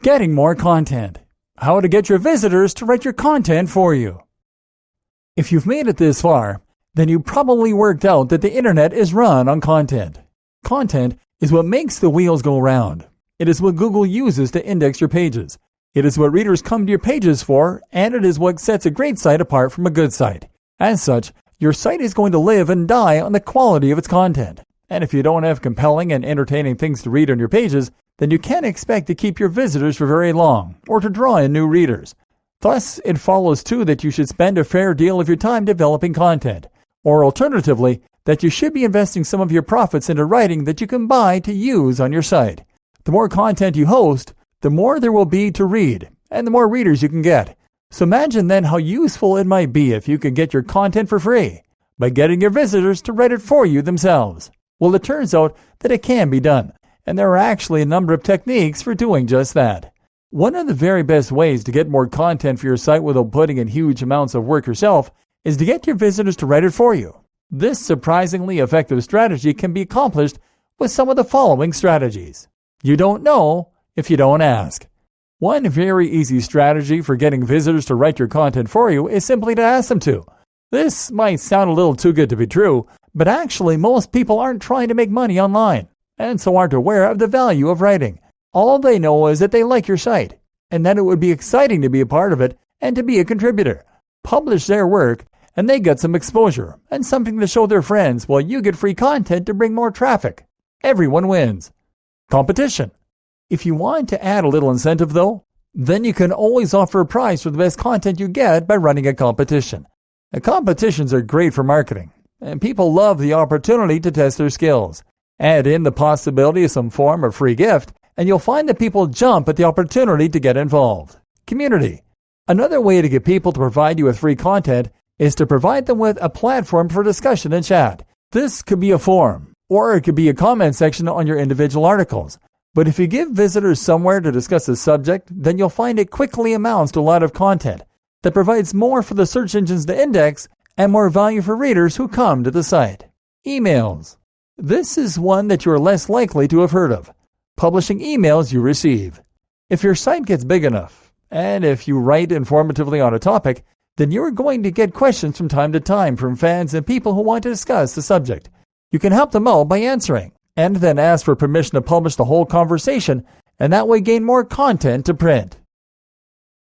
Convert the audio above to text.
Getting more content. How to get your visitors to write your content for you. If you've made it this far, then you probably worked out that the internet is run on content. Content is what makes the wheels go round. It is what Google uses to index your pages. It is what readers come to your pages for, and it is what sets a great site apart from a good site. As such, your site is going to live and die on the quality of its content. And if you don't have compelling and entertaining things to read on your pages, then you can't expect to keep your visitors for very long, or to draw in new readers. Thus, it follows too that you should spend a fair deal of your time developing content, or alternatively, that you should be investing some of your profits into writing that you can buy to use on your site. The more content you host, the more there will be to read, and the more readers you can get. So imagine then how useful it might be if you could get your content for free, by getting your visitors to write it for you themselves. Well, it turns out that it can be done, and there are actually a number of techniques for doing just that. One of the very best ways to get more content for your site without putting in huge amounts of work yourself is to get your visitors to write it for you. This surprisingly effective strategy can be accomplished with some of the following strategies. You don't know if you don't ask. One very easy strategy for getting visitors to write your content for you is simply to ask them to. This might sound a little too good to be true, but actually most people aren't trying to make money online, and so aren't aware of the value of writing. All they know is that they like your site, and that it would be exciting to be a part of it and to be a contributor. Publish their work, and they get some exposure and something to show their friends, while you get free content to bring more traffic. Everyone wins. Competition. If you want to add a little incentive though, then you can always offer a prize for the best content you get by running a competition. The competitions are great for marketing, and people love the opportunity to test their skills. Add in the possibility of some form of free gift, and you'll find that people jump at the opportunity to get involved. Community. Another way to get people to provide you with free content is to provide them with a platform for discussion and chat. This could be a forum, or it could be a comment section on your individual articles. But if you give visitors somewhere to discuss a subject, then you'll find it quickly amounts to a lot of content that provides more for the search engines to index and more value for readers who come to the site. Emails. This is one that you are less likely to have heard of. Publishing emails you receive. If your site gets big enough, and if you write informatively on a topic, then you are going to get questions from time to time from fans and people who want to discuss the subject. You can help them out by answering, and then ask for permission to publish the whole conversation, and that way gain more content to print.